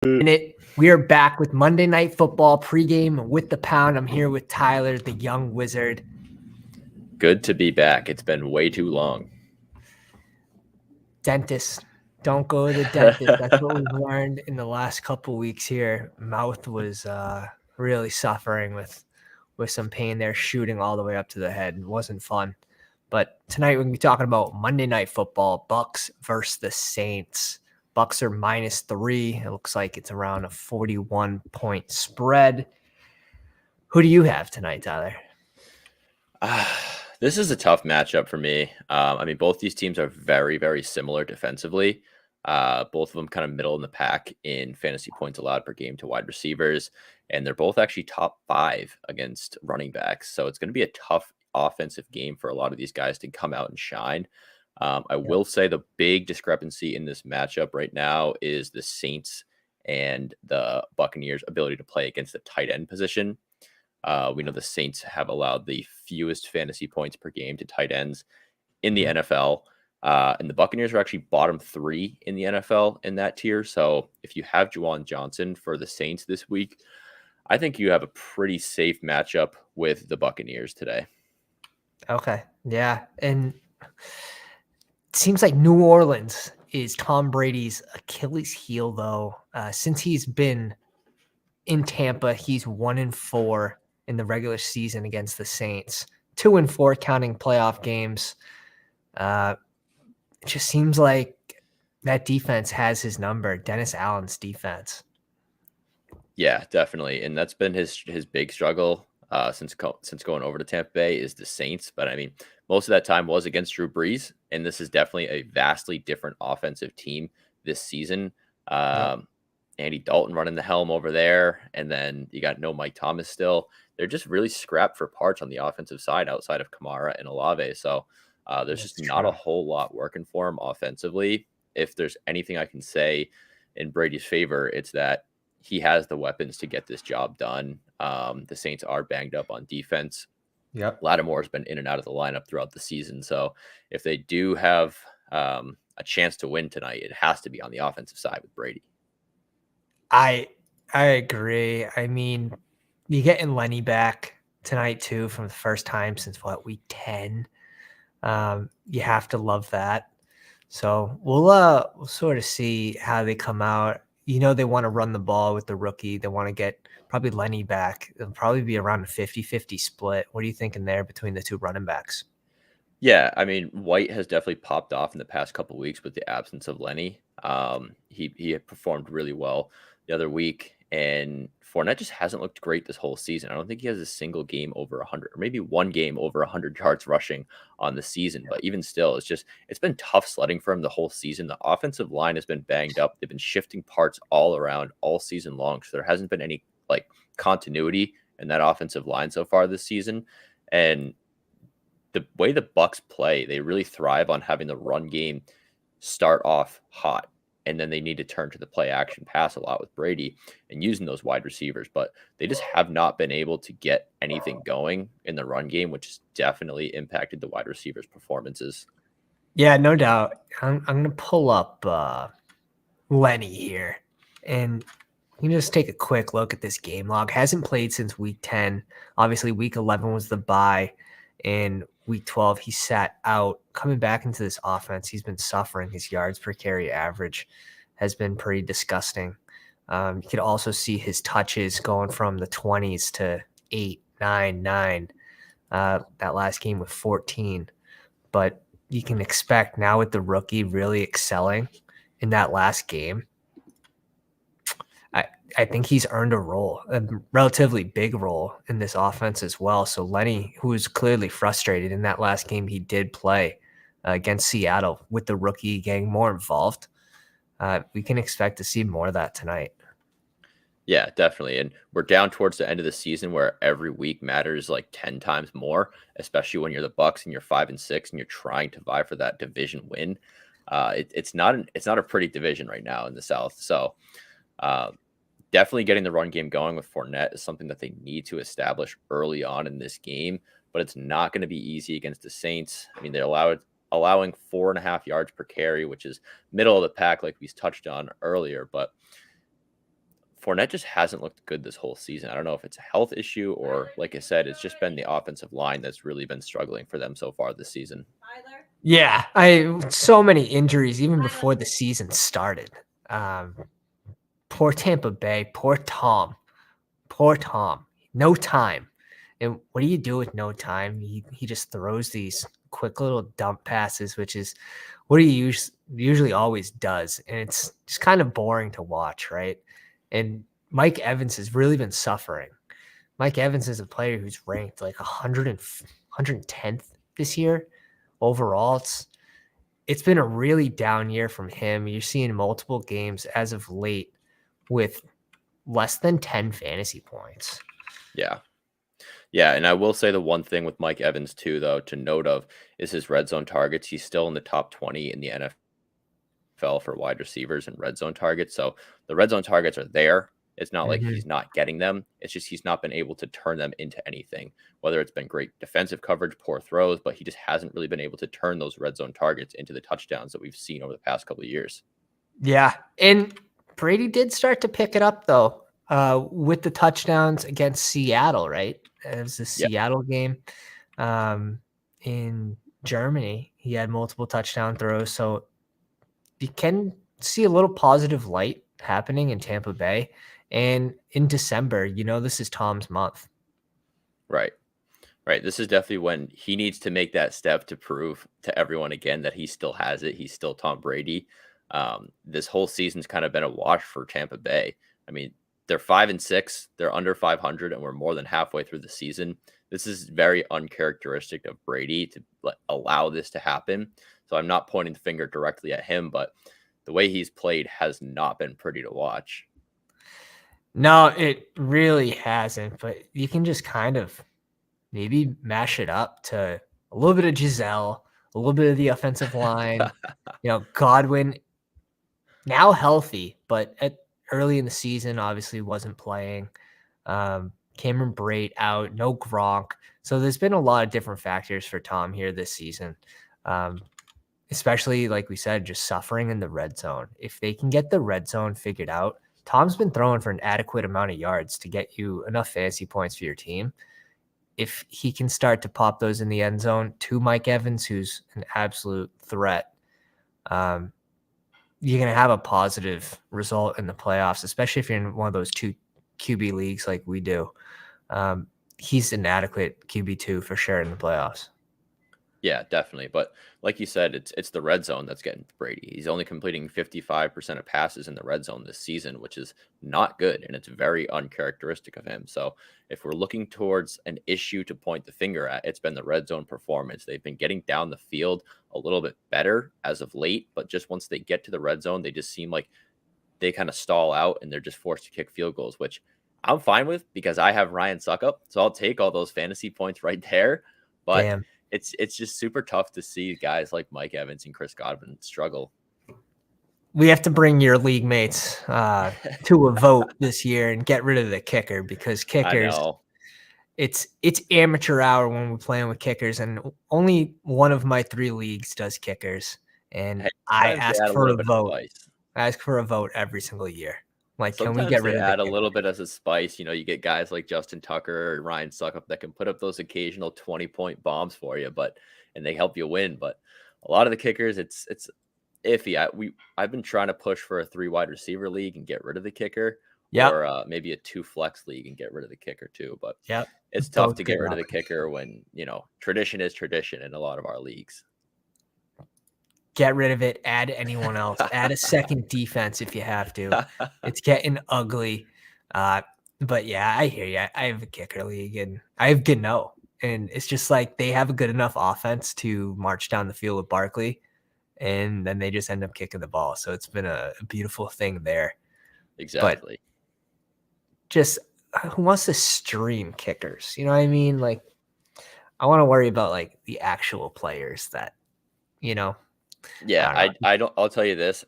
We are back with Monday Night Football pregame with the Pound. I'm here with Tyler, the young wizard. Good to be back. It's been way too long. Dentist. Don't go to the dentist. That's what we've learned in the last couple weeks here. Mouth was really suffering with some pain there, shooting all the way up to the head. It wasn't fun. But tonight we're going to be talking about Monday Night Football, Bucks versus the Saints. Bucks are -3. It looks like it's around a 41-point spread. Who do you have tonight, Tyler? This is a tough matchup for me. Both these teams are very, very similar defensively. Both of them kind of middle in the pack in fantasy points allowed per game to wide receivers. And they're both actually top 5 against running backs. So it's going to be a tough offensive game for a lot of these guys to come out and shine. I will say the big discrepancy in this matchup right now is the Saints and the Buccaneers' ability to play against the tight end position. We know the Saints have allowed the fewest fantasy points per game to tight ends in the NFL. And the Buccaneers are actually bottom 3 in the NFL in that tier. So if you have Juwan Johnson for the Saints this week, I think you have a pretty safe matchup with the Buccaneers today. Okay. Yeah. And it seems like New Orleans is Tom Brady's Achilles heel, though. Since he's been in Tampa, he's 1-4 in the regular season against the Saints, 2-4 counting playoff games. It just seems like that defense has his number, Dennis Allen's defense. Yeah, definitely. And that's been his big struggle since going over to Tampa Bay is the Saints. But I mean, most of that time was against Drew Brees. And this is definitely a vastly different offensive team this season. Andy Dalton running the helm over there. And then you got no Mike Thomas still. They're just really scrapped for parts on the offensive side outside of Kamara and Olave. So there's just not a whole lot working for him offensively. If there's anything I can say in Brady's favor, it's that he has the weapons to get this job done. The Saints are banged up on defense. Yep. Lattimore's been in and out of the lineup throughout the season. So if they do have a chance to win tonight, it has to be on the offensive side with Brady. I agree. I mean, you getting Lenny back tonight too from the first time since week 10. You have to love that. So we'll sort of see how they come out. They want to run the ball with the rookie. They want to get probably Lenny back. It'll probably be around a 50-50 split. What are you thinking there between the two running backs? Yeah, I mean, White has definitely popped off in the past couple of weeks with the absence of Lenny. He had performed really well the other week, and Fournette just hasn't looked great this whole season. I don't think he has a single game over 100, or maybe one game over 100 yards rushing on the season. But even still, it's been tough sledding for him the whole season. The offensive line has been banged up. They've been shifting parts all around all season long, so there hasn't been any continuity in that offensive line so far this season. And the way the Bucks play, they really thrive on having the run game start off hot, and then they need to turn to the play action pass a lot with Brady and using those wide receivers. But they just have not been able to get anything going in the run game, which has definitely impacted the wide receivers' performances. Yeah, no doubt. I'm going to pull up Lenny here, and you can just take a quick look at this game log. Hasn't played since week 10. Obviously, week 11 was the bye. In week 12, he sat out. Coming back into this offense, he's been suffering. His yards per carry average has been pretty disgusting. You could also see his touches going from the 20s to 8, 9, 9. That last game with 14. But you can expect now with the rookie really excelling in that last game, I think he's earned a role, a relatively big role in this offense as well. So Lenny, who was clearly frustrated in that last game he did play against Seattle with the rookie getting more involved, we can expect to see more of that tonight. Yeah, definitely. And we're down towards the end of the season where every week matters 10 times more, especially when you're the Bucks and you're 5-6 and you're trying to vie for that division win. It's not a pretty division right now in the South. So definitely getting the run game going with Fournette is something that they need to establish early on in this game, but it's not going to be easy against the Saints. I mean, they're allowing 4.5 yards per carry, which is middle of the pack, like we touched on earlier. But Fournette just hasn't looked good this whole season. I don't know if it's a health issue or, like I said, it's just been the offensive line that's really been struggling for them so far this season. Yeah, I so many injuries even before the season started. Um, Poor Tampa Bay, poor Tom. No time. And what do you do with no time? He just throws these quick little dump passes, which is what he usually always does, and it's just kind of boring to watch, right? And Mike Evans has really been suffering. Mike Evans is a player who's ranked like 110th this year overall. It's been a really down year from him. You're seeing multiple games as of late with less than 10 fantasy points. Yeah. Yeah, and I will say the one thing with Mike Evans too, though, to note of is his red zone targets. He's still in the top 20 in the NFL for wide receivers and red zone targets. So the red zone targets are there. It's not like Mhm. he's not getting them. It's just he's not been able to turn them into anything, whether it's been great defensive coverage, poor throws, but he just hasn't really been able to turn those red zone targets into the touchdowns that we've seen over the past couple of years. Yeah, and Brady did start to pick it up though, with the touchdowns against Seattle, right? It was the Yeah, Seattle game, in Germany. He had multiple touchdown throws, so you can see a little positive light happening in Tampa Bay. And in December, this is Tom's month. right. Right. This is definitely when he needs to make that step to prove to everyone again that he still has it. He's still Tom Brady. This whole season's kind of been a wash for Tampa Bay. I mean, they're 5-6, they're under 500, and we're more than halfway through the season. This is very uncharacteristic of Brady to allow this to happen. So I'm not pointing the finger directly at him, but the way he's played has not been pretty to watch. No, it really hasn't, but you can just kind of maybe mash it up to a little bit of Giselle, a little bit of the offensive line. Godwin now healthy, but early in the season, obviously wasn't playing. Cameron Brate out, no Gronk. So there's been a lot of different factors for Tom here this season, especially like we said, just suffering in the red zone. If they can get the red zone figured out, Tom's been throwing for an adequate amount of yards to get you enough fantasy points for your team. If he can start to pop those in the end zone to Mike Evans, who's an absolute threat, you're going to have a positive result in the playoffs, especially if you're in one of those two QB leagues like we do. He's an adequate QB2 for sure in the playoffs. Yeah, definitely. But like you said, it's the red zone that's getting Brady. He's only completing 55% of passes in the red zone this season, which is not good, and it's very uncharacteristic of him. So if we're looking towards an issue to point the finger at, it's been the red zone performance. They've been getting down the field a little bit better as of late, but just once they get to the red zone, they just seem like they kind of stall out and they're just forced to kick field goals, which I'm fine with because I have Ryan Suckup. So I'll take all those fantasy points right there. But Damn. it's just super tough to see guys like Mike Evans and Chris Godwin struggle. We have to bring your league mates to a vote this year and get rid of the kicker because I kickers, know. it's amateur hour when we're playing with kickers, and only one of my 3 leagues does kickers, and Hey, I sometimes they ask add a for little a bit of vote. spice. I ask for a vote every single year. Like, can we Sometimes get they rid of the add a kicker? little bit as a spice. You get guys like Justin Tucker or Ryan Suckup that can put up those occasional 20-point bombs for you, and they help you win. But a lot of the kickers, it's iffy. I've been trying to push for a 3 wide receiver league and get rid of the kicker, Yep. or maybe a 2 flex league and get rid of the kicker too. But Yep. it's tough Both to good get rid of the options. kicker when tradition is tradition in a lot of our leagues. Get rid of it. Add anyone else. Add a second defense if you have to. It's getting ugly. But yeah, I hear you. I have a kicker league and I have Gano. And it's just like they have a good enough offense to march down the field with Barkley, and then they just end up kicking the ball. So it's been a beautiful thing there. But Exactly. just who wants to stream kickers? You know what I mean? Like, I want to worry about like the actual players that, Yeah, I don't I know. I don't I'll tell you this.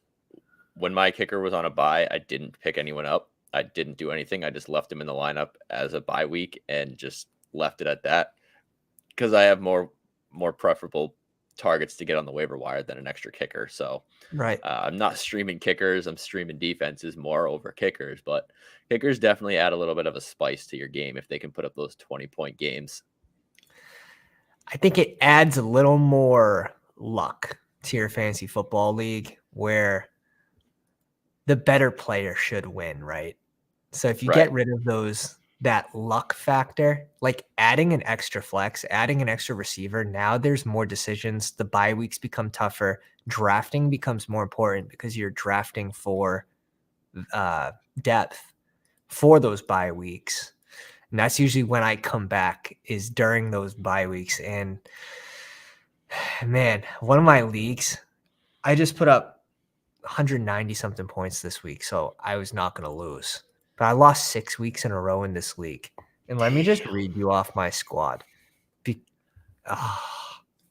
When my kicker was on a bye, I didn't pick anyone up. I didn't do anything. I just left him in the lineup as a bye week and just left it at that because I have more preferable targets to get on the waiver wire than an extra kicker. So Right. I'm not streaming kickers. I'm streaming defenses more over kickers, but kickers definitely add a little bit of a spice to your game if they can put up those 20-point games. I think it adds a little more luck to your fantasy football league where the better player should win, right? So if you Right. get rid of that luck factor, like adding an extra flex, adding an extra receiver, now there's more decisions. The bye weeks become tougher. Drafting becomes more important because you're drafting for depth for those bye weeks. And that's usually when I come back is during those bye weeks. And man, one of my leagues, I just put up 190 something points this week, so I was not going to lose. But I lost 6 weeks in a row in this league. And let me just Damn. read you off my squad.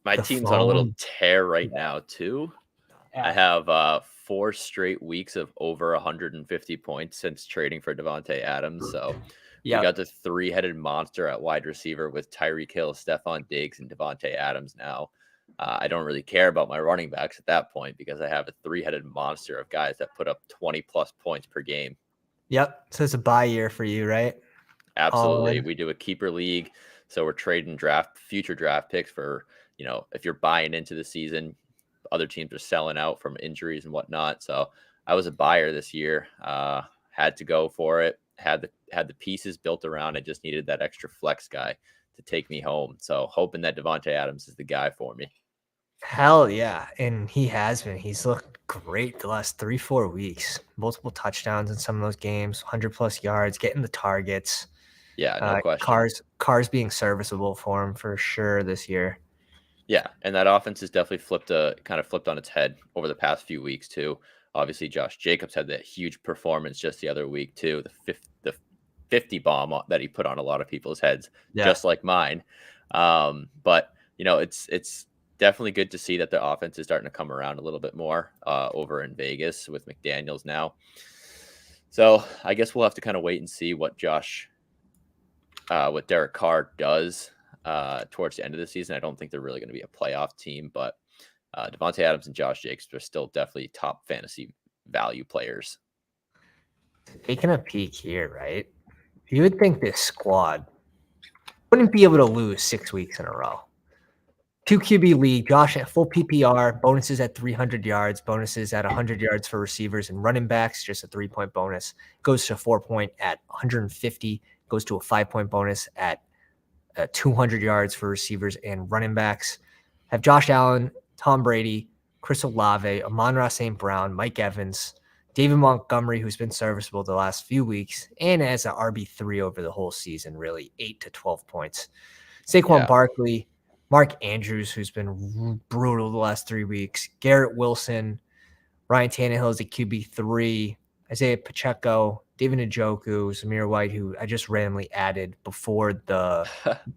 My The team's on a little phone. tear right Yeah. now too. I Yeah. have 4 straight weeks of over 150 points since trading for Devontae Adams. So we got Yep. the three-headed monster at wide receiver with Tyreek Hill, Stephon Diggs, and Devontae Adams now. I don't really care about my running backs at that point because I have a three-headed monster of guys that put up 20 plus points per game. Yep. So it's a bye year for you, right? All Absolutely. in. We do a keeper league. So we're trading future draft picks for, if you're buying into the season, other teams are selling out from injuries and whatnot. So I was a buyer this year. Had to go for it. Had the pieces built around. I just needed that extra flex guy to take me home. So hoping that Devontae Adams is the guy for me. Hell yeah. And he has been. He's looked great the last 3, 4 weeks. Multiple touchdowns in some of those games, 100 plus yards, getting the targets. Yeah, no question. Cars being serviceable for him for sure this year. Yeah, and that offense has definitely kind of flipped on its head over the past few weeks too. Obviously, Josh Jacobs had that huge performance just the other week too. The 50 bomb that he put on a lot of people's heads, Yeah. just like mine. But it's definitely good to see that the offense is starting to come around a little bit more over in Vegas with McDaniels now. So I guess we'll have to kind of wait and see what Derek Carr does towards the end of the season. I don't think they're really going to be a playoff team, but Devontae Adams and Josh Jacobs are still definitely top fantasy value players. Taking a peek here, right? You would think this squad wouldn't be able to lose 6 weeks in a row. 2 QB league, Josh at full PPR, bonuses at 300 yards, bonuses at 100 yards for receivers and running backs, just a 3-point bonus. Goes to 4-point at 150, goes to a 5-point bonus at 200 yards for receivers and running backs. Have Josh Allen, Tom Brady, Chris Olave, Amon-Ra St. Brown, Mike Evans, David Montgomery, who's been serviceable the last few weeks, and as an RB3 over the whole season, really 8 to 12 points. Saquon Yeah. Barkley, Mark Andrews, who's been brutal the last 3 weeks, Garrett Wilson, Ryan Tannehill is a QB3, Isaiah Pacheco, David Njoku, Zamir White, who I just randomly added before the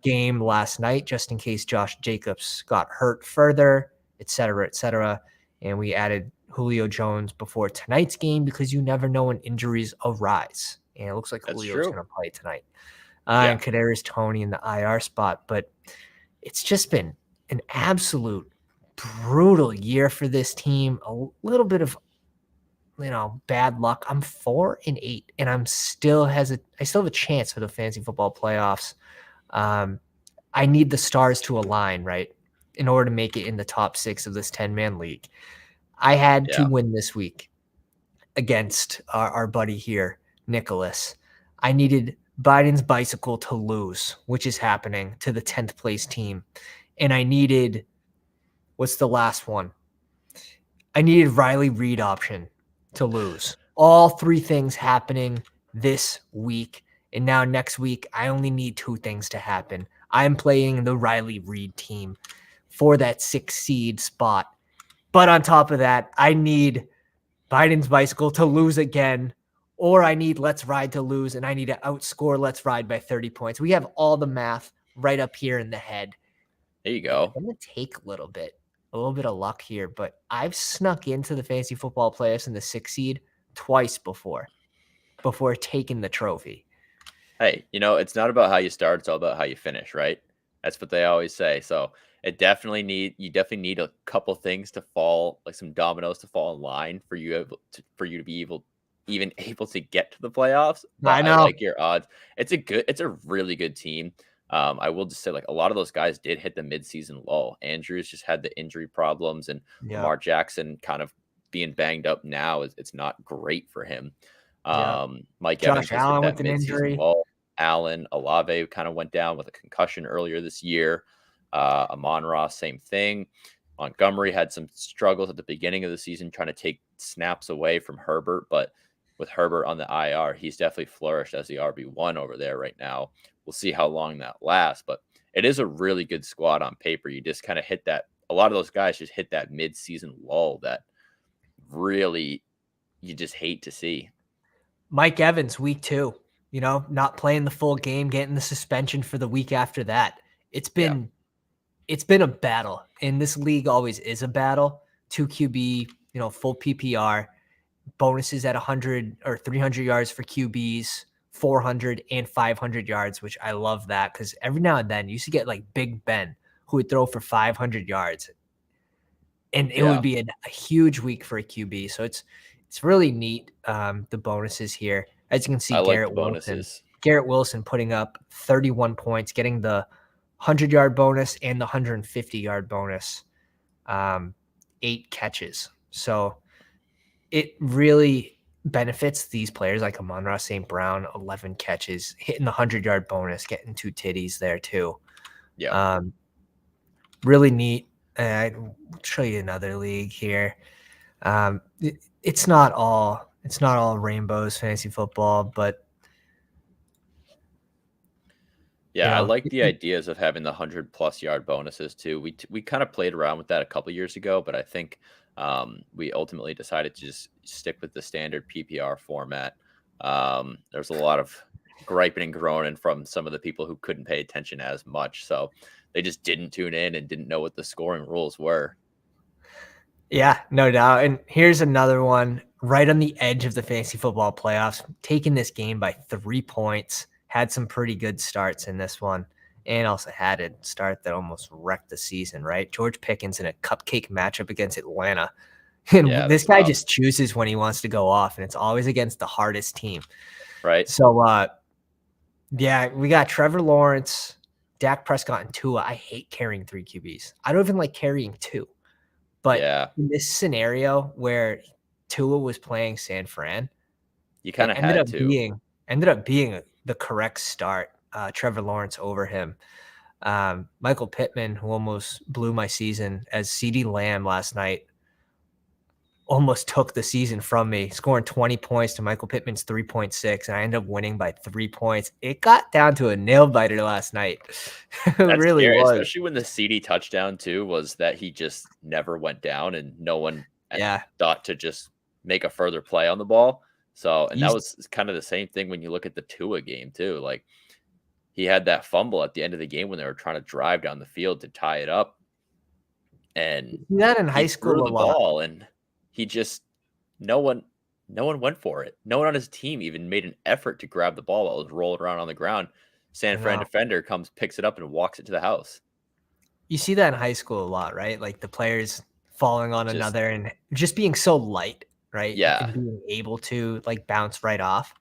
game last night, just in case Josh Jacobs got hurt further, et cetera, et cetera. And we added Julio Jones before tonight's game because you never know when injuries arise. And it looks like That's Julio's true. going to play tonight. Yeah. And Kadarius Toney in the IR spot. But it's just been an absolute brutal year for this team. A little bit of bad luck. I'm 4-8, and I still have a chance for the fantasy football playoffs. I need the stars to align, right, in order to make it in the top 6 of this 10-man league. I had to Yeah. win this week against our buddy here, Nicholas. I needed Biden's bicycle to lose, which is happening to the 10th place team. And I needed, what's the last one? I needed Riley Reed option to lose. All 3 things happening this week. And now next week, I only need 2 things to happen. I'm playing the Riley Reed team for that 6 seed spot. But on top of that, I need Biden's bicycle to lose again, or I need Let's Ride to lose, and I need to outscore Let's Ride by 30 points. We have all the math right up here in the head. There you And go. it's going to take a little bit of luck here, but I've snuck into the fantasy football playoffs in the 6 seed twice before taking the trophy. Hey, it's not about how you start, it's all about how you finish, right? That's what they always say. So you definitely need a couple things to fall, like some dominoes to fall in line for you to be even able to get to the playoffs. I But I know. like your odds. It's a really good team. I will just say, like, a lot of those guys did hit the midseason lull. Andrews just had the injury problems, and Yep. Lamar Jackson kind of being banged up now it's not great for him. Yep. Mike Josh Evans has hit Allen that with an midseason injury. lull. Allen, Olave kind of went down with a concussion earlier this year. Amon-Ra, same thing. Montgomery had some struggles at the beginning of the season trying to take snaps away from Herbert, but with Herbert on the IR, he's definitely flourished as the RB1 over there right now. We'll see how long that lasts, but it is a really good squad on paper. You just kind of hit that. A lot of those guys just hit that mid-season lull that really you just hate to see. Mike Evans, week 2, not playing the full game, getting the suspension for the week after that. It's Yeah. been it's been a battle, and this league always is a battle. 2 QB, full PPR, bonuses at 100 or 300 yards for QBs, 400 and 500 yards, which I love that because every now and then you used to get like Big Ben who would throw for 500 yards, and it would Yeah. be a huge week for a QB. So it's really neat, the bonuses here. As you can see, I like the Garrett Wilson. bonuses. Garrett Wilson putting up 31 points, getting the 100-yard bonus and the 150-yard bonus, 8 catches. So it really benefits these players like Amon-Ra St. Brown, 11 catches, hitting the 100-yard bonus, getting 2 titties there too. Yeah. Really neat. I'll show you another league here. It's not all rainbows fantasy football, but Yeah, I like the ideas of having the 100+ yard bonuses too. We kind of played around with that a couple years ago, but I think we ultimately decided to just stick with the standard PPR format. There's a lot of griping and groaning from some of the people who couldn't pay attention as much, so they just didn't tune in and didn't know what the scoring rules were. yeah, no doubt. And here's another one right on the edge of the fantasy football playoffs, taking this game by 3 points. Had some pretty good starts in this one, and also had a start that almost wrecked the season, right? George Pickens in a cupcake matchup against Atlanta. And Yeah, this that's guy tough, just chooses when he wants to go off, and it's always against the hardest team. right? So, yeah, we got Trevor Lawrence, Dak Prescott, and Tua. I hate carrying 3 QBs. I don't even like carrying 2. But Yeah, in this scenario where Tua was playing San Fran, you kind it of had to. ended up being the correct start. Trevor Lawrence over him. Michael Pittman, who almost blew my season as CeeDee Lamb last night, almost took the season from me, scoring 20 points to Michael Pittman's 3.6, and I ended up winning by 3 points. It got down to a nail biter last night. It That's really scary, was. especially when the CD touchdown too was that he just never went down and no one Yeah. thought to just make a further play on the ball. So, and that He's was kind of the same thing when you look at the Tua game too. Like, he had that fumble at the end of the game when they were trying to drive down the field to tie it up, and that in high he threw school a the lot. ball and he just no one no one went for it. No one on his team even made an effort to grab the ball while it was rolling around on the ground. I San Fran know. defender comes, picks it up, and walks it to the house. You see that in high school a lot, right? Like the players falling on Just another and just being so light, right? yeah, And being able to like bounce right off.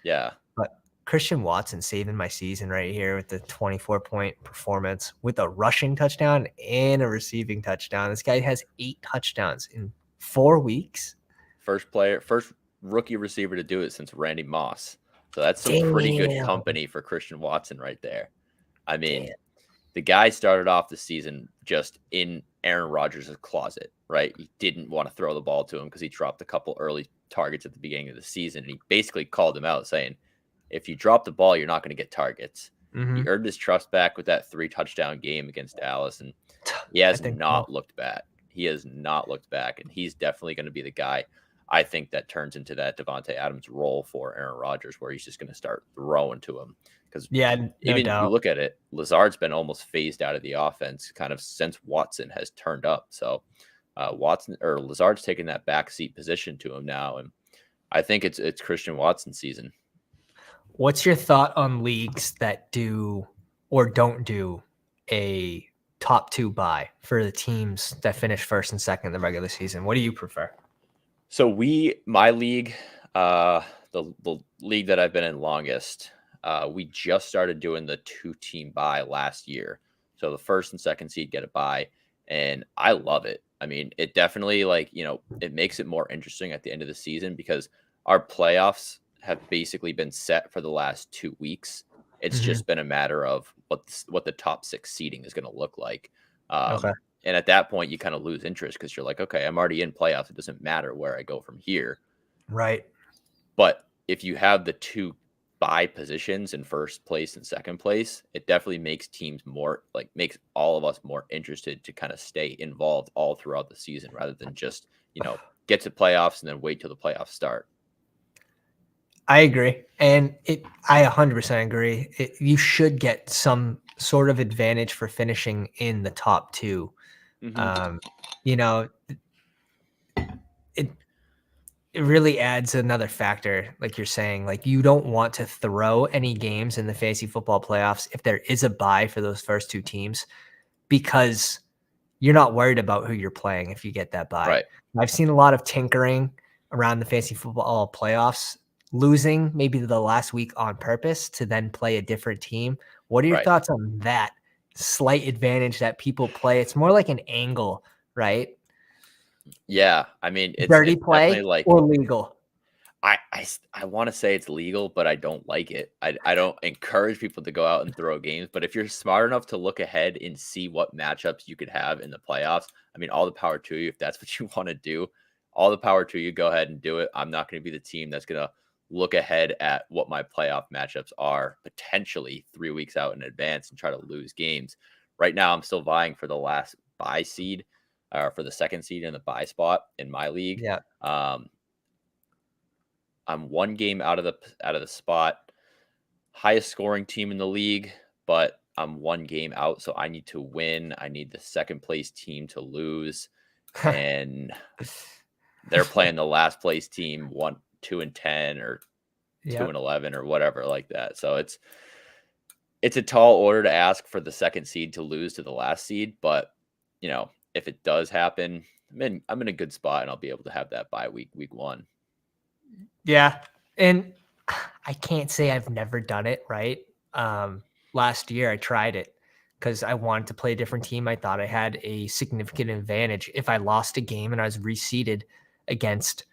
yeah. But Christian Watson saving my season right here with the 24-point performance with a rushing touchdown and a receiving touchdown. This guy has 8 touchdowns in 4 weeks. First rookie receiver to do it since Randy Moss. So that's some pretty good Damn. company for Christian Watson right there. I mean, Damn. the guy started off the season just in Aaron Rodgers' closet, right? He didn't want to throw the ball to him because he dropped a couple early targets at the beginning of the season. And he basically called him out saying, if you drop the ball, you're not going to get targets. He Mm-hmm. earned his trust back with that 3-touchdown game against Dallas, and he I has think so. not looked back. He has not looked back, and he's definitely going to be the guy. I think that turns into that Devontae Adams role for Aaron Rodgers, where he's just going to start throwing to him. Because Yeah, no even you doubt. look at it, Lazard's been almost phased out of the offense kind of since Watson has turned up. So Lazard's taking that backseat position to him now, and I think it's Christian Watson's season. What's your thought on leagues that do or don't do a top 2 bye for the teams that finish first and second in the regular season? What do you prefer? So my league, the league that I've been in longest, we just started doing the 2-team bye last year. So the first and second seed get a bye, and I love it. I mean, it definitely it makes it more interesting at the end of the season because our playoffs have basically been set for the last 2 weeks. It's Mhm. just been a matter of what the top 6 seeding is going to look like. Okay. And at that point, you kind of lose interest because you're like, okay, I'm already in playoffs. It doesn't matter where I go from here. Right. But if you have the 2 bye positions in first place and second place, it definitely makes teams makes all of us more interested to kind of stay involved all throughout the season rather than just, get to playoffs and then wait till the playoffs start. I agree. And I 100% agree. You should get some sort of advantage for finishing in the top 2. Mhm. Um, you know, it it really adds another factor, like you're saying. Like, you don't want to throw any games in the fantasy football playoffs if there is a bye for those first 2 teams, because you're not worried about who you're playing if you get that bye. Right. I've seen a lot of tinkering around the fantasy football playoffs, losing maybe the last week on purpose to then play a different team. What are your Right. thoughts on that slight advantage that people play? It's more like an angle, right? Yeah. I mean, Dirty it's definitely play like or legal? I want to say it's legal, but I don't like it. I don't encourage people to go out and throw games. But if you're smart enough to look ahead and see what matchups you could have in the playoffs, I mean, all the power to you. If that's what you want to do, all the power to you. Go ahead and do it. I'm not going to be the team that's going to look ahead at what my playoff matchups are potentially 3 weeks out in advance and try to lose games. Right now, I'm still vying for the last bye seed, or for the second seed in the bye spot in my league. Yeah. I'm 1 game out of the spot, highest scoring team in the league, but I'm 1 game out, so I need to win. I need the second place team to lose, and they're playing the last place team 2-10 or Yeah. 2-11 or whatever like that. So it's a tall order to ask for the second seed to lose to the last seed, but if it does happen, I'm in a good spot and I'll be able to have that bye week 1. Yeah. And I can't say I've never done it, right? Last year I tried it because I wanted to play a different team. I thought I had a significant advantage if I lost a game and I was reseeded against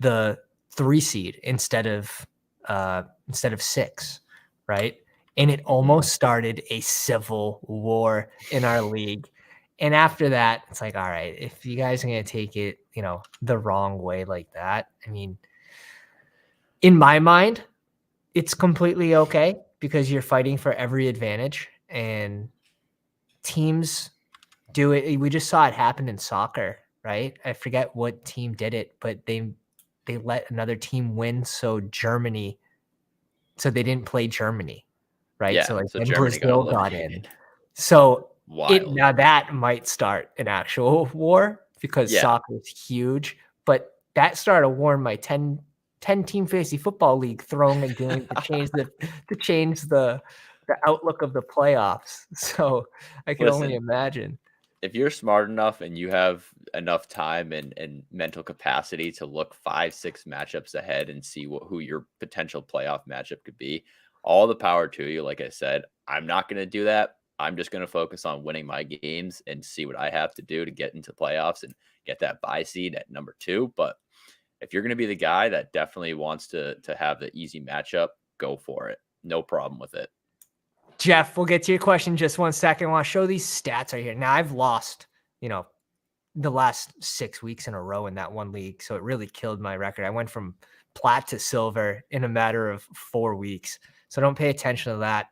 the 3 seed instead of 6, right? And it Mhm. almost started a civil war in our league. And after that, it's like, all right, if you guys are gonna take it, the wrong way like that, I mean, in my mind, it's completely okay because you're fighting for every advantage, and teams do it. We just saw it happen in soccer, right? I forget what team did it, but they let another team win, so they didn't play Germany, right? Yeah, So, like, so then Germany got Brazil got in. eliminated. So, it Wild. now that might start an actual war because Yeah. soccer is huge, but that started a war in my ten-team fantasy football league, throwing a game to change the outlook of the playoffs. So, I can only Listen, imagine. if you're smart enough and you have enough time and mental capacity to look 5, 6 matchups ahead and see who your potential playoff matchup could be, all the power to you. Like I said, I'm not going to do that. I'm just going to focus on winning my games and see what I have to do to get into playoffs and get that bye seed at number 2. But if you're going to be the guy that definitely wants to have the easy matchup, go for it. No problem with it. Jeff, we'll get to your question in just one second. I want to show these stats right here. Now, I've lost, the last 6 weeks in a row in that one league, so it really killed my record. I went from plat to silver in a matter of 4 weeks, so don't pay attention to that.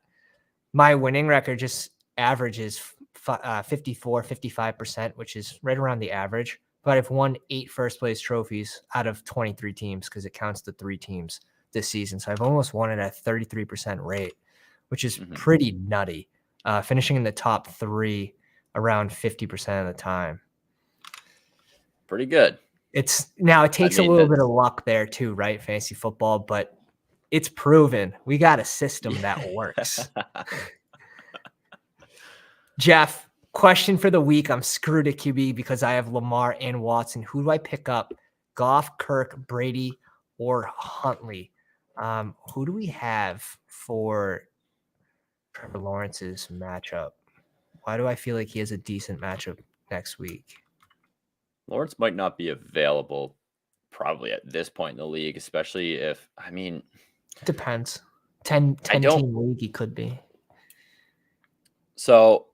My winning record just averages 54, 55%, which is right around the average, but I've won 8 first place trophies out of 23 teams because it counts the 3 teams this season, so I've almost won it at 33% rate, which is Mhm. pretty nutty, finishing in the top 3 around 50% of the time. Pretty good. It I takes a mean, little bit of that's luck there too, right? Fantasy football, but it's proven we got a system that works. Jeff, question for the week. I'm screwed at QB because I have Lamar and Watson. Who do I pick up? Goff, Kirk, Brady, or Huntley? Who do we have for Trevor Lawrence's matchup? Why do I feel like he has a decent matchup next week? Lawrence might not be available probably at this point in the league, especially if, I mean, Depends. 10 I don't. team league, he could be. So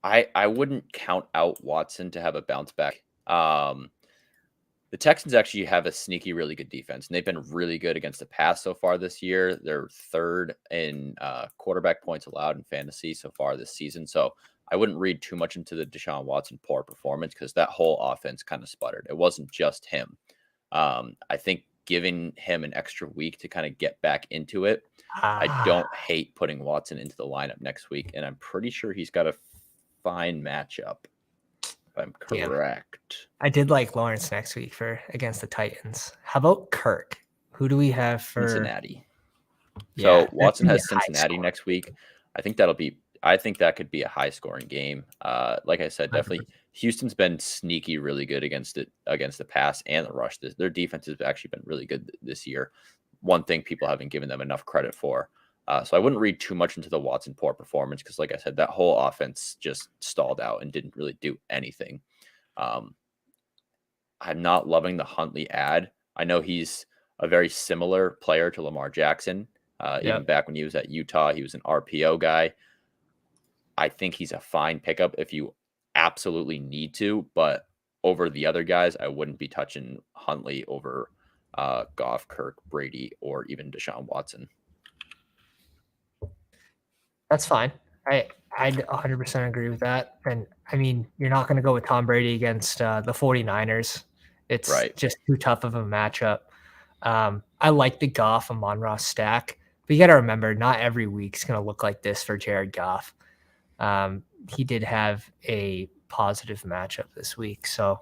I wouldn't count out Watson to have a bounce back. The Texans actually have a sneaky, really good defense, and they've been really good against the pass so far this year. They're third in quarterback points allowed in fantasy so far this season. So I wouldn't read too much into the Deshaun Watson poor performance because that whole offense kind of sputtered. It wasn't just him. I think giving him an extra week to kind of get back into it, I don't hate putting Watson into the lineup next week, and I'm pretty sure he's got a fine matchup. If I'm correct. I did like Lawrence next week against the Titans. How about Kirk? Who do we have for Cincinnati? Yeah, So Watson has Cincinnati next week. I think that could be a high scoring game. Like I said, definitely Houston's been sneaky, really good against the pass and the rush. Their defense has actually been really good this year. One thing people haven't given them enough credit for. So I wouldn't read too much into the Watson poor performance because, like I said, that whole offense just stalled out and didn't really do anything. I'm not loving the Huntley ad. I know he's a very similar player to Lamar Jackson. Even back when he was at Utah, he was an RPO guy. I think he's a fine pickup if you absolutely need to, but over the other guys, I wouldn't be touching Huntley over Goff, Kirk, Brady, or even Deshaun Watson. That's fine. I'd 100% agree with that. And I mean, you're not going to go with Tom Brady against the 49ers. It's just too tough of a matchup. I like the Goff Amon-Ra stack, but you got to remember, not every week's going to look like this for Jared Goff. He did have a positive matchup this week. So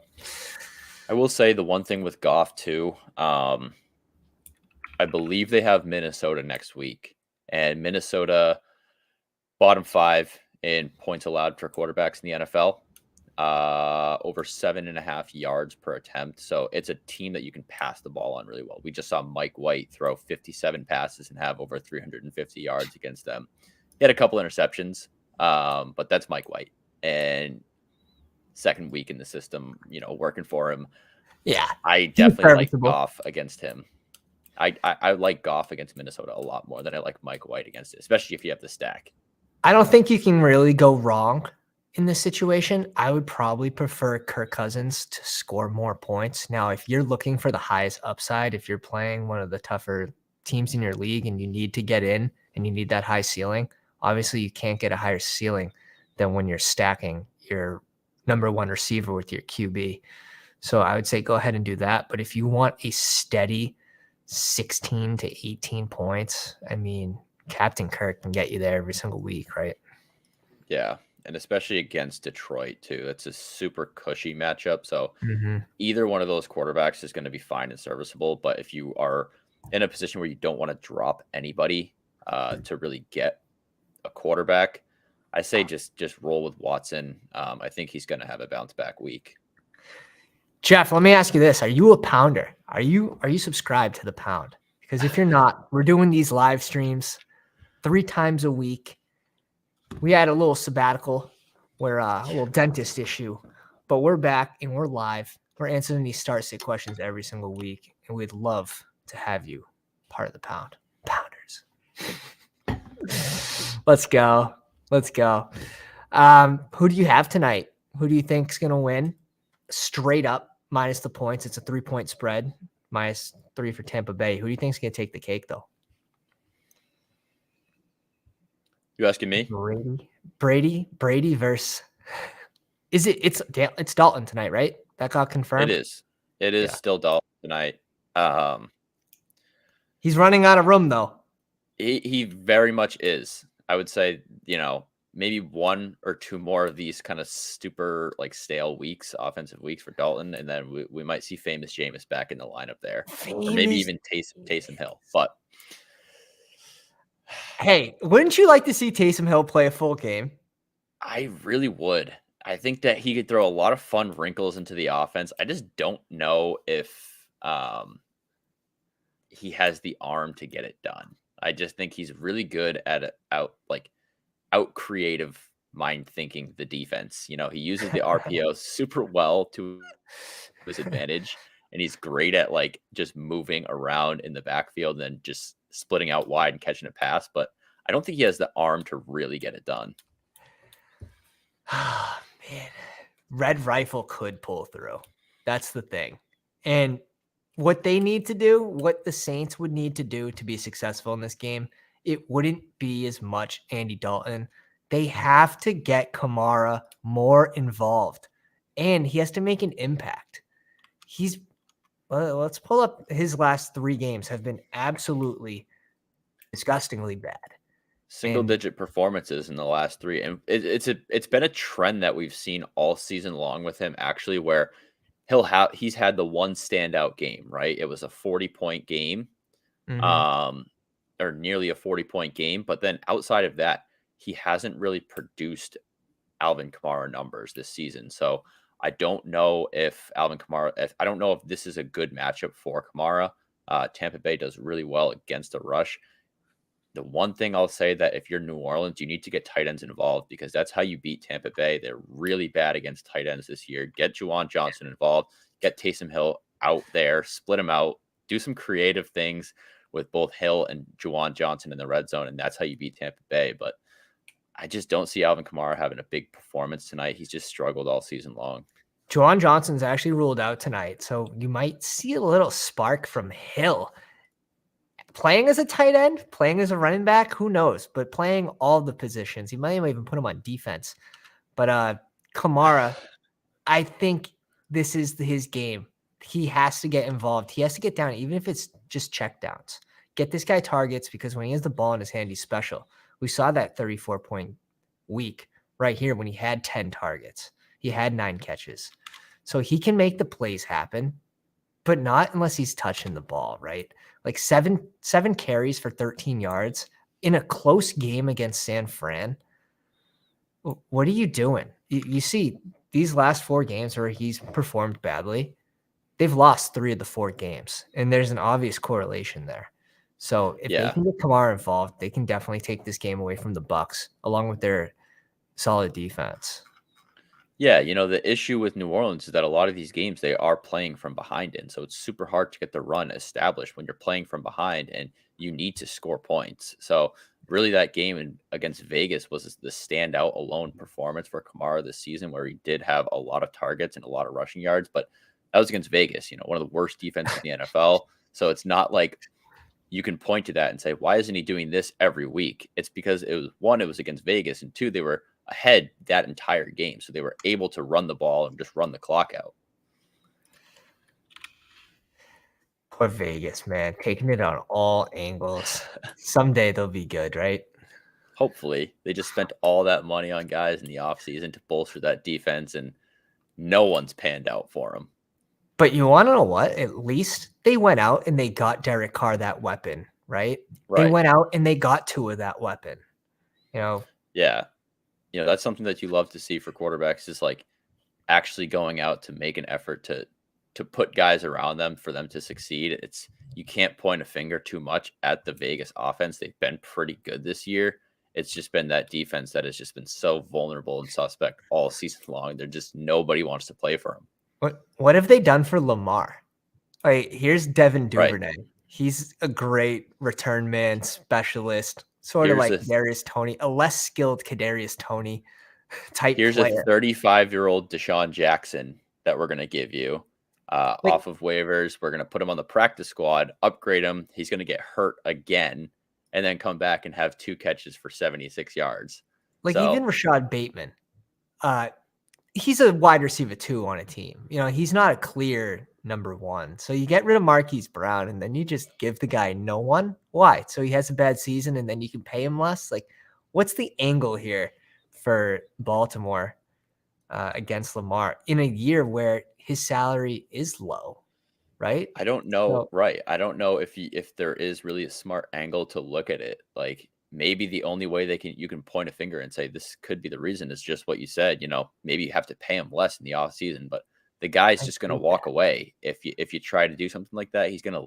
I will say the one thing with Goff too, I believe they have Minnesota next week, and Minnesota bottom 5 in points allowed for quarterbacks in the NFL, over 7.5 yards per attempt. So it's a team that you can pass the ball on really well. We just saw Mike White throw 57 passes and have over 350 yards against them. He had a couple interceptions, but that's Mike White. And second week in the system, working for him. Yeah, I definitely like Goff against him. I like Goff against Minnesota a lot more than I like Mike White against it, especially if you have the stack. I don't think you can really go wrong in this situation. I would probably prefer Kirk Cousins to score more points. Now, if you're looking for the highest upside, if you're playing one of the tougher teams in your league and you need to get in and you need that high ceiling, obviously you can't get a higher ceiling than when you're stacking your number one receiver with your QB. So I would say go ahead and do that. But if you want a steady 16 to 18 points, I mean, Captain Kirk can get you there every single week, right? Yeah, and especially against Detroit too. That's a super cushy matchup. So either one of those quarterbacks is going to be fine and serviceable. But if you are in a position where you don't want to drop anybody to really get a quarterback, I say just roll with Watson. I think he's going to have a bounce back week. Jeff, let me ask you this: are you a pounder? Are you subscribed to the Pound? Because if you're not, we're doing these live streams 3 times a week. We had a little sabbatical where a little dentist issue, but we're back and we're live. We're answering these start-sit questions every single week, and we'd love to have you part of the Pound. Pounders. Let's go. Who do you have tonight? Who do you think is going to win? Straight up, minus the points. It's a 3-point spread, -3 for Tampa Bay. Who do you think is going to take the cake, though? You asking me? Brady versus it's Dalton tonight, right? That got confirmed. It is still Dalton tonight. He's running out of room though. He very much is. I would say, maybe 1 or 2 more of these kind of super stale weeks, offensive weeks for Dalton, and then we might see famous Jameis back in the lineup there, or maybe even Taysom Hill. But hey, wouldn't you like to see Taysom Hill play a full game? I really would. I think that he could throw a lot of fun wrinkles into the offense. I just don't know if he has the arm to get it done. I just think he's really good at out creative mind thinking the defense. He uses the RPO super well to his advantage, and he's great at just moving around in the backfield and then just splitting out wide and catching a pass. But I don't think he has the arm to really get it done. Man, Red Rifle could pull through. That's the thing. And what they need to do, what the Saints would need to do to be successful in this game, it wouldn't be as much Andy Dalton. They have to get Kamara more involved, and he has to make an impact. Let's pull up his last 3 games have been absolutely disgustingly bad. Single digit performances in the last 3, and it's been a trend that we've seen all season long with him, actually, where he's had the one standout game, right? It was a 40-point game, Mm-hmm. or nearly a 40-point game, but then outside of that, he hasn't really produced Alvin Kamara numbers this season. So I don't know if I don't know if this is a good matchup for Kamara. Tampa Bay does really well against the rush. The one thing I'll say that if you're New Orleans, you need to get tight ends involved because that's how you beat Tampa Bay. They're really bad against tight ends this year. Get Juwan Johnson involved, get Taysom Hill out there, split him out, do some creative things with both Hill and Juwan Johnson in the red zone, and that's how you beat Tampa Bay. But I just don't see Alvin Kamara having a big performance tonight. He's just struggled all season long. Juwan Johnson's actually ruled out tonight, so you might see a little spark from Hill. Playing as a tight end, playing as a running back, who knows? But playing all the positions, he might even put him on defense. But Kamara, I think this is his game. He has to get involved. He has to get down, even if it's just checkdowns. Get this guy targets because when he has the ball in his hand, he's special. We saw that 34-point week right here when he had 10 targets. He had 9 catches. So he can make the plays happen, but not unless he's touching the ball, right? Like seven carries for 13 yards in a close game against San Fran. What are you doing? You see these last 4 games where he's performed badly, they've lost 3 of the 4 games, and there's an obvious correlation there. So if they Yeah. can get Kamara involved, they can definitely take this game away from the Bucs, along with their solid defense. Yeah, the issue with New Orleans is that a lot of these games they are playing from behind in. So it's super hard to get the run established when you're playing from behind and you need to score points. So really that game against Vegas was the standout alone performance for Kamara this season where he did have a lot of targets and a lot of rushing yards, but that was against Vegas, one of the worst defenses in the NFL. So it's not like you can point to that and say, why isn't he doing this every week? It's because it was against Vegas, and 2, they were ahead that entire game. So they were able to run the ball and just run the clock out. Poor Vegas, man, taking it on all angles. Someday they'll be good, right? Hopefully, they just spent all that money on guys in the offseason to bolster that defense, and no one's panned out for them. But you want to know what? At least they went out and they got Derek Carr that weapon, right? They Right. went out and they got Tua that weapon. Yeah. That's something that you love to see for quarterbacks is actually going out to make an effort to put guys around them for them to succeed. You can't point a finger too much at the Vegas offense. They've been pretty good this year. It's just been that defense that has just been so vulnerable and suspect all season long. They're just nobody wants to play for them. What have they done for Lamar? Here's Devin Right. Duvernay. He's a great return man specialist, sort of Here's like a Kadarius Toney, a less skilled Kadarius Toney type here's a player. 35-year-old Deshaun Jackson that we're gonna give you Like, off of waivers. We're gonna put him on the practice squad, upgrade him. He's gonna get hurt again, and then come back and have 2 catches for 76 yards. even So Rashad Bateman, he's a wide receiver 2 on a team. He's not a clear number 1. So you get rid of Marquise Brown and then you just give the guy no one. Why? So he has a bad season and then you can pay him less. What's the angle here for Baltimore against Lamar in a year where his salary is low, right? I don't know, So right? I don't know if there is really a smart angle to look at it. maybe the only way you can point a finger and say this could be the reason is just what you said. Maybe you have to pay him less in the off season, but the guy's I just going to think walk that. away if you try to do something like that. He's going to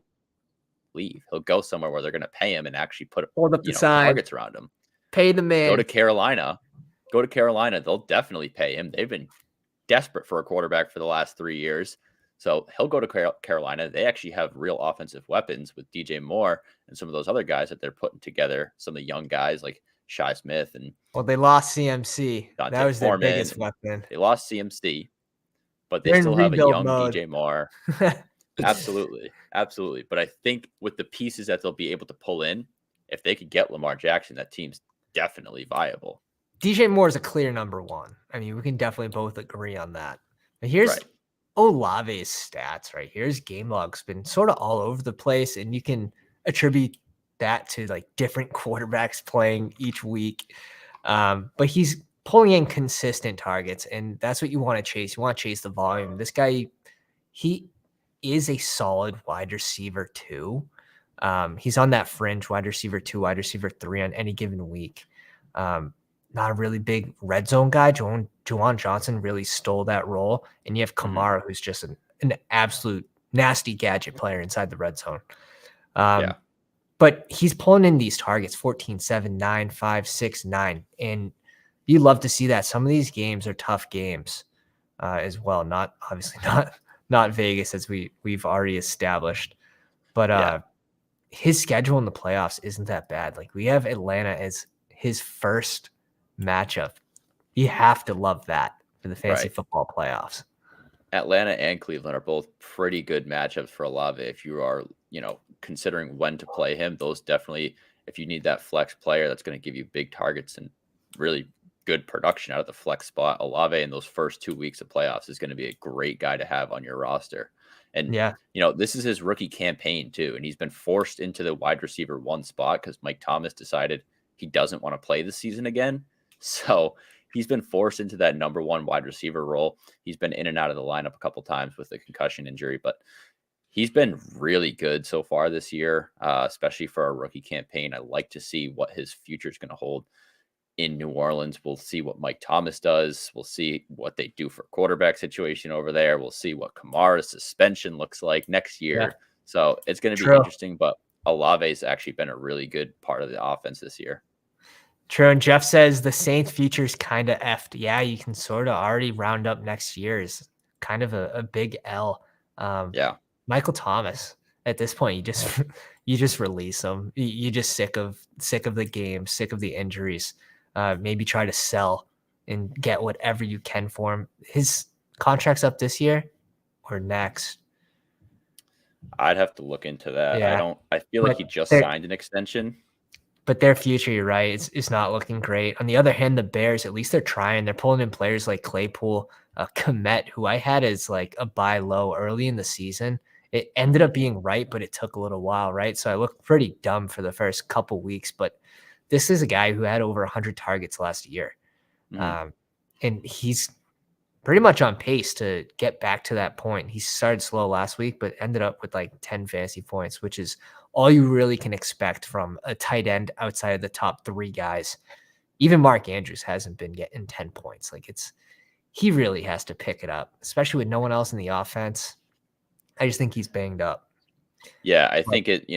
leave. He'll go somewhere where they're going to pay him and actually put Hold up the sign. targets around him. Pay the Go to man. Carolina. Go to Carolina. They'll definitely pay him. They've been desperate for a quarterback for the last 3 years. So he'll go to Carolina. They actually have real offensive weapons with DJ Moore and some of those other guys that they're putting together. Some of the young guys like Shi Smith and Well, they lost CMC. That Dante was their Foreman. biggest And weapon. they lost CMC, but they They're in still have a rebuild young mode. DJ Moore. Absolutely. Absolutely. But I think with the pieces that they'll be able to pull in, if they could get Lamar Jackson, that team's definitely viable. DJ Moore is a clear number one. I mean, we can definitely both agree on that. But here's Right. Olave's stats right here. His game log's been sort of all over the place, and you can attribute that to like different quarterbacks playing each week. But he's pulling in consistent targets, and that's what you want to chase. You want to chase the volume. This guy, he is a solid wide receiver too. He's on that fringe wide receiver 2, wide receiver 3 on any given week. Not a really big red zone guy. Juwan Johnson really stole that role. And you have Kamara, who's just an absolute nasty gadget player inside the red zone. Yeah. But he's pulling in these targets 14, 7, 9, 5, 6, 9. And you love to see that. Some of these games are tough games as well. Not obviously not Vegas, as we've already established. But his schedule in the playoffs isn't that bad. Like, we have Atlanta as his first matchup. You have to love that for the fantasy Right. football playoffs. Atlanta and Cleveland are both pretty good matchups for Olave. If you are, considering when to play him, those definitely, if you need that flex player that's going to give you big targets and really good production out of the flex spot, Olave in those first 2 weeks of playoffs is going to be a great guy to have on your roster. And, Yeah. this is his rookie campaign too. And he's been forced into the wide receiver 1 spot because Mike Thomas decided he doesn't want to play this season again. So he's been forced into that number 1 wide receiver role. He's been in and out of the lineup a couple times with the concussion injury, but he's been really good so far this year, especially for a rookie campaign. I like to see what his future is going to hold in New Orleans. We'll see what Mike Thomas does. We'll see what they do for quarterback situation over there. We'll see what Kamara's suspension looks like next year. Yeah. So it's going to be True. interesting, but Olave's actually been a really good part of the offense this year. True. And Jeff says the Saints future's kind of effed. Yeah, you can sort of already round up next year is kind of a big L. Yeah. Michael Thomas, at this point, you just release him. You just sick of the game, sick of the injuries. Maybe try to sell and get whatever you can for him. His contract's up this year or next. I'd have to look into that. Yeah. I feel like he just signed an extension. But their future, you're right, it's not looking great. On the other hand, the Bears, at least they're trying. They're pulling in players like Claypool, Komet, who I had as like a buy low early in the season. It ended up being right, but it took a little while, right? So I looked pretty dumb for the first couple weeks, but this is a guy who had over 100 targets last year. And he's pretty much on pace to get back to that point. He started slow last week, but ended up with like 10 fantasy points, which is all you really can expect from a tight end outside of the top 3 guys. Even Mark Andrews hasn't been getting 10 points. Like, he really has to pick it up, especially with no one else in the offense. I just think he's banged up. Yeah, I think it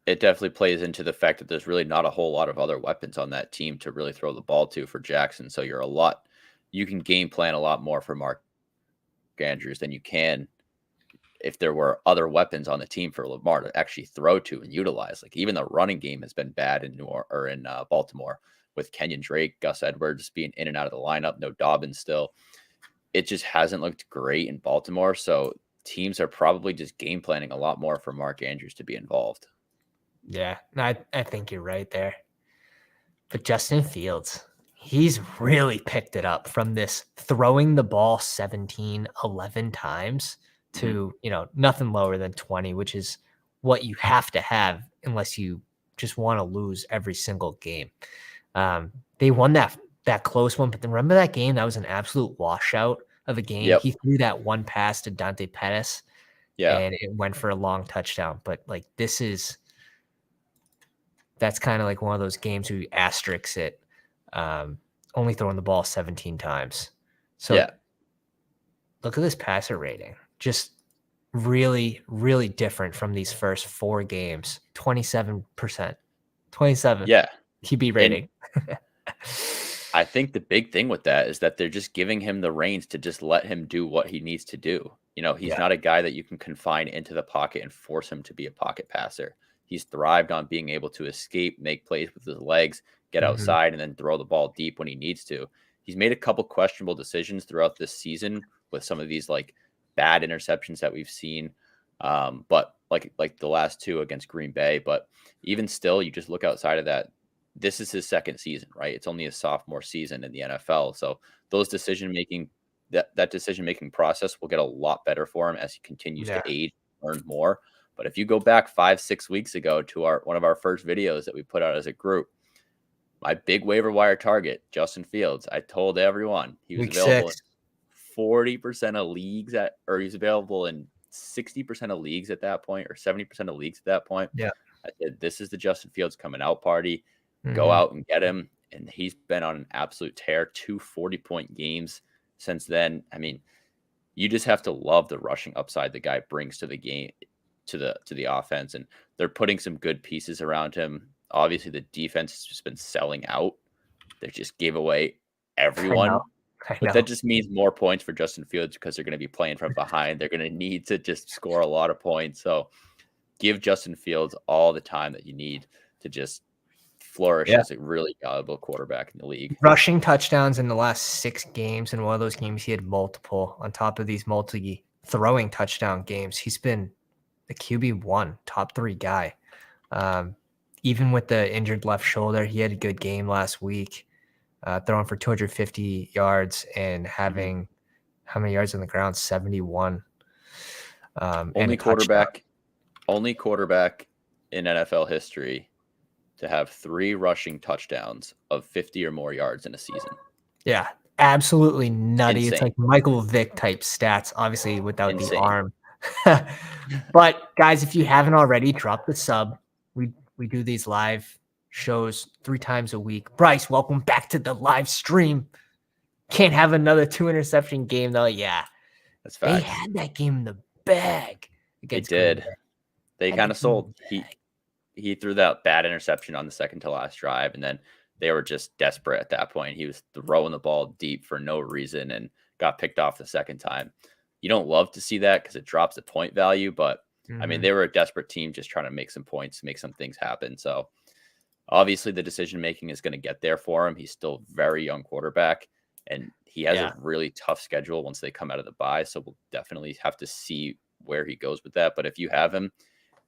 definitely plays into the fact that there's really not a whole lot of other weapons on that team to really throw the ball to for Jackson. So you can game plan a lot more for Mark Andrews than you can if there were other weapons on the team for Lamar to actually throw to and utilize. Like, even the running game has been bad in Baltimore with Kenyon Drake, Gus Edwards being in and out of the lineup, no Dobbins still. It just hasn't looked great in Baltimore. So teams are probably just game planning a lot more for Mark Andrews to be involved. Yeah, I think you're right there. But Justin Fields, he's really picked it up from this throwing the ball 17, 11 times to, nothing lower than 20, which is what you have to have unless you just want to lose every single game. They won that close one, but then remember that game? That was an absolute washout of a game. Yep. He threw that one pass to Dante Pettis, Yeah. and it went for a long touchdown. But like, this is that's kind of like one of those games where you asterisk it, only throwing the ball 17 times. So Yeah. look at this passer rating. Just really, really different from these first 4 games. 27%. 27 Yeah. QB And rating. I think the big thing with that is that they're just giving him the reins to just let him do what he needs to do. He's Yeah. not a guy that you can confine into the pocket and force him to be a pocket passer. He's thrived on being able to escape, make plays with his legs, get Mhm. outside, and then throw the ball deep when he needs to. He's made a couple questionable decisions throughout this season with some of these like bad interceptions that we've seen. But like the last 2 against Green Bay. But even still, you just look outside of that, this is his second season, right? It's only his sophomore season in the NFL. So those that decision making process will get a lot better for him as he continues to Yeah. age, learn more. But if you go back 5-6 weeks ago to one of our first videos that we put out as a group, my big waiver wire target, Justin Fields, I told everyone he was Week available in 6. 40% of leagues or he's available in 60% of leagues at that point, or 70% of leagues at that point. Yeah. I said, this is the Justin Fields coming out party. Go Mhm. out and get him. And he's been on an absolute tear, 2 40-point games since then. I mean, you just have to love the rushing upside the guy brings to the game, to the offense. And they're putting some good pieces around him. Obviously, the defense has just been selling out. They just gave away I know. everyone. I But that know. just means more points for Justin Fields because they're going to be playing from behind. They're going to need to just score a lot of points. So give Justin Fields all the time that you need to just flourish Yeah. as a really valuable quarterback in the league. Rushing touchdowns in the last 6 games. In one of those games, he had multiple on top of these throwing touchdown games. He's been the QB1, top 3 guy. Even with the injured left shoulder, he had a good game last week, throwing for 250 yards and having how many yards on the ground? 71. And Only a touchdown. quarterback in NFL history to have 3 rushing touchdowns of 50 or more yards in a season. Yeah, absolutely nutty. It's Insane. like Michael Vick type stats, obviously without the Insane. arm. But guys, if you haven't already, drop the sub. We do these live shows 3 times a week. Bryce, welcome back to the live stream. Can't have another 2 interception game though. Yeah, That's they facts. had that game in the bag They against Green did. Bay. They Had kind that of game in sold. the bag. He threw that bad interception on the second to last drive, and then they were just desperate at that point. He was throwing the ball deep for no reason and got picked off the second time. You don't love to see that because it drops the point value, but I mean, Mhm. they were a desperate team just trying to make some points, make some things happen. So obviously the decision making is going to get there for him. He's still a very young quarterback, and he has Yeah, a really tough schedule once they come out of the bye. So we'll definitely have to see where he goes with that. But if you have him,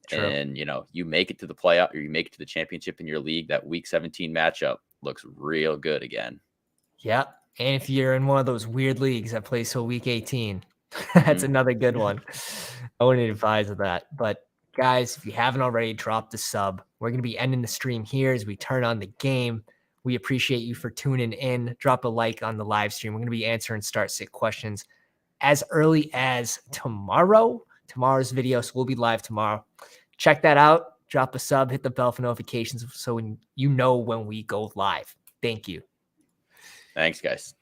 true. and you make it to the playoff or you make it to the championship in your league, that week 17 matchup looks real good again. Yep. And if you're in one of those weird leagues that plays till week 18, that's Hmm. another good one. I wouldn't advise of that. But guys, if you haven't already, drop the sub. We're going to be ending the stream here as we turn on the game. We appreciate you for tuning in. Drop a like on the live stream. We're going to be answering start sit questions as early as tomorrow. Tomorrow's video. So we'll be live tomorrow. Check that out. Drop a sub, hit the bell for notifications so you know when we go live. Thank you. Thanks, guys.